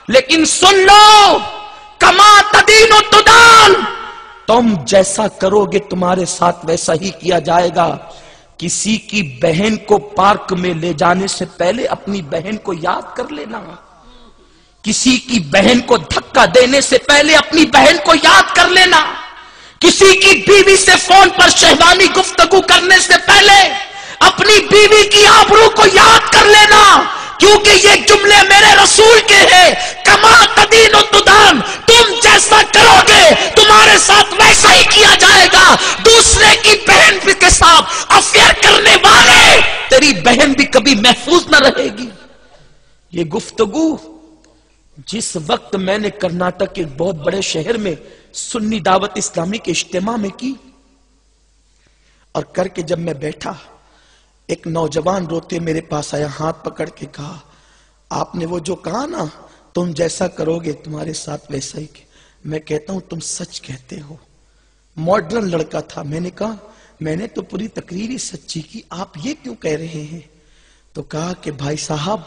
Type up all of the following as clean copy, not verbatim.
لیکن سن لو، کما تدین و تدان، تم جیسا کرو گے تمہارے ساتھ ویسا ہی کیا جائے گا۔ کسی کی بہن کو پارک میں لے جانے سے پہلے اپنی بہن کو یاد کر لینا، کسی کی بہن کو دھکا دینے سے پہلے اپنی بہن کو یاد کر لینا، کسی کی بیوی سے فون پر شہوانی گفتگو کرنے سے پہلے اپنی بیوی کی آبرو کو یاد کر لینا، کیونکہ یہ جملے میرے رسول کے ہیں، کما تدین و تدان، تم جیسا کرو گے تمہارے ساتھ ویسا ہی کیا جائے گا۔ دوسرے کی بہن کے ساتھ افیئر کرنے والے، تیری بہن بھی کبھی محفوظ نہ رہے گی۔ یہ گفتگو جس وقت میں نے کرناٹک کے ایک بہت بڑے شہر میں سنی دعوت اسلامی کے اجتماع میں کی، اور کر کے جب میں بیٹھا، ایک نوجوان روتے میرے پاس آیا، ہاتھ پکڑ کے کہا، آپ نے وہ جو کہا نا تم جیسا کرو گے تمہارے ساتھ ویسا ہی۔ میں کہتا ہوں تم سچ کہتے ہو۔ ماڈرن لڑکا تھا، میں نے کہا میں نے تو پوری تقریر ہی سچی کی، آپ یہ کیوں کہہ رہے ہیں؟ تو کہا کہ بھائی صاحب،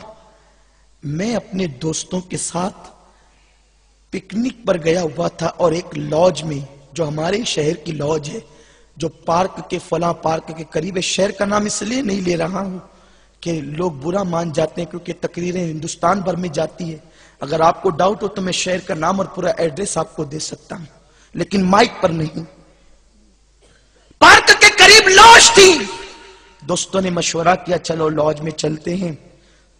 میں اپنے دوستوں کے ساتھ پکنک پر گیا ہوا تھا، اور ایک لاج میں، جو ہمارے شہر کی لاج ہے، جو پارک کے فلاں پارک کے قریب ہے، شہر کا نام اس لیے نہیں لے رہا ہوں کہ لوگ برا مان جاتے ہیں، کیونکہ تقریریں ہندوستان بھر میں جاتی ہے۔ اگر آپ کو ڈاؤٹ ہو تو میں شہر کا نام اور پورا ایڈریس آپ کو دے سکتا ہوں، لیکن مائک پر نہیں۔ پارک کے قریب لاج تھی، دوستوں نے مشورہ کیا چلو لاج میں چلتے ہیں۔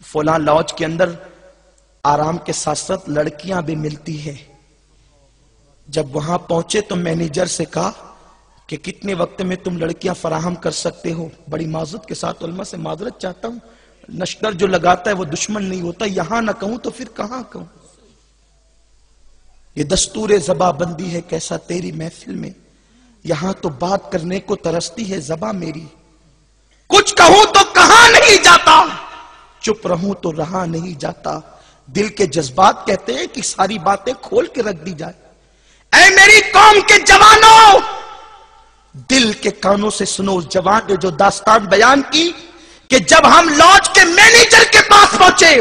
فلاں لاج کے اندر آرام کے ساتھ ساتھ لڑکیاں بھی ملتی ہیں۔ جب وہاں پہنچے تو مینیجر سے کہا کہ کتنے وقت میں تم لڑکیاں فراہم کر سکتے ہو؟ بڑی معذرت کے ساتھ علماء سے معذرت چاہتا ہوں، نشتر جو لگاتا ہے وہ دشمن نہیں ہوتا، یہاں نہ کہوں تو پھر کہاں کہوں؟ یہ دستور زباں بندی ہے کیسا تیری محفل میں، یہاں تو بات کرنے کو ترستی ہے زباں میری، کچھ کہوں تو کہاں نہیں جاتا، چپ رہوں تو رہا نہیں جاتا، دل کے جذبات کہتے ہیں کہ ساری باتیں کھول کے رکھ دی جائے۔ اے میری قوم کے جوانوں، دل کے کانوں سے سنو اس جوان نے جو داستان بیان کی کہ جب ہم لاج کے مینیجر کے پاس پہنچے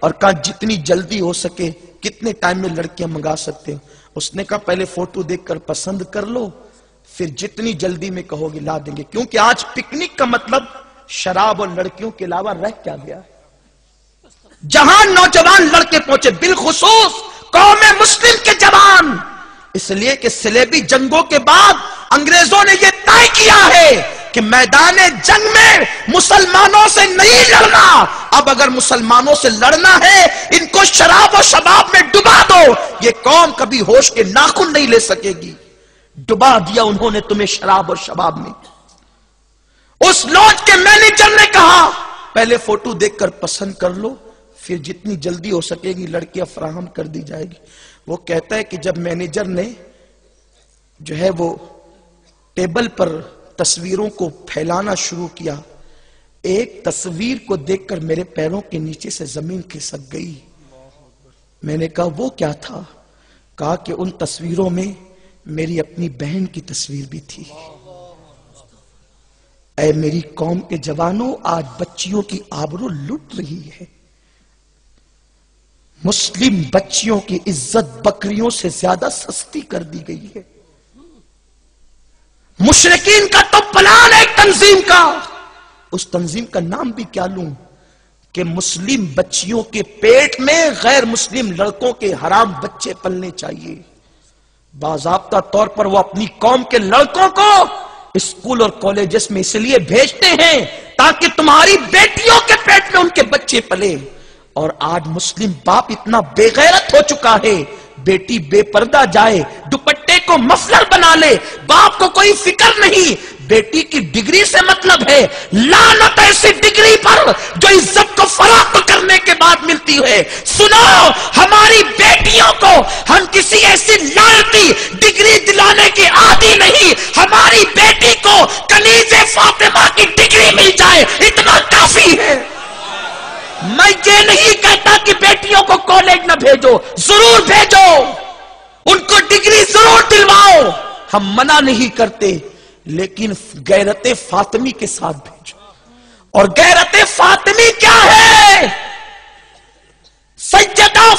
اور کہا جتنی جلدی ہو سکے کتنے ٹائم میں لڑکیاں منگا سکتے ہیں، اس نے کہا پہلے فوٹو دیکھ کر پسند کر لو، پھر جتنی جلدی میں کہو گے لا دیں گے، کیونکہ آج پکنک کا مطلب شراب اور لڑکیوں کے علاوہ رہ کیا گیا ہے۔ جہاں نوجوان لڑکے پہنچے، بالخصوص قوم مسلم کے جوان، اس لیے کہ صلیبی جنگوں کے بعد انگریزوں نے یہ طے کیا ہے کہ میدان جنگ میں مسلمانوں سے نہیں لڑنا، اب اگر مسلمانوں سے لڑنا ہے ان کو شراب و شباب میں ڈبا دو، یہ قوم کبھی ہوش کے ناخن نہیں لے سکے گی۔ ڈبا دیا انہوں نے تمہیں شراب اور شباب میں۔ اس لاج کے مینیجر نے کہا پہلے فوٹو دیکھ کر پسند کر لو، پھر جتنی جلدی ہو سکے گی لڑکیاں فراہم کر دی جائے گی۔ وہ کہتا ہے کہ جب مینیجر نے جو ہے وہ ٹیبل پر تصویروں کو پھیلانا شروع کیا، ایک تصویر کو دیکھ کر میرے پیروں کے نیچے سے زمین کھسک گئی۔ میں نے کہا وہ کیا تھا؟ کہا کہ ان تصویروں میں میری اپنی بہن کی تصویر بھی تھی۔ اے میری قوم کے جوانوں، آج بچیوں کی آبرو لٹ رہی ہے، مسلم بچیوں کی عزت بکریوں سے زیادہ سستی کر دی گئی ہے۔ مشرکین کا تو پلان ہے ایک تنظیم کا، اس تنظیم کا نام بھی کیا لوں کہ مسلم بچیوں کے پیٹ میں غیر مسلم لڑکوں کے حرام بچے پلنے چاہیے۔ باضابطہ طور پر وہ اپنی قوم کے لڑکوں کو اسکول اور کالجز میں اس لیے بھیجتے ہیں تاکہ تمہاری بیٹیوں کے پیٹ میں ان کے بچے پلے۔ اور آج مسلم باپ اتنا بے غیرت ہو چکا ہے، بیٹی بے پردہ جائے، دوپٹے کو مفلر بنا لے، باپ کو کوئی فکر نہیں، بیٹی کی ڈگری سے مطلب ہے، لعنت ایسی ڈگری پر جو عزت کو فروخت کرنے کے بعد ملتی ہے۔ سنو، ہماری بیٹیوں کو ہم کسی ایسی لعنتی ڈگری دلانے کے عادی نہیں، ہماری بیٹی کو کنیز فاطمہ کی ڈگری مل جائے اتنا کافی ہے۔ میں یہ نہیں کہتا کہ بیٹیوں کو کالج نہ بھیجو، ضرور بھیجو، ان کو ڈگری ضرور دلواؤ، ہم منع نہیں کرتے، لیکن غیرت فاطمی کے ساتھ بھیجو۔ اور غیرت فاطمی کیا ہے؟ سیدہ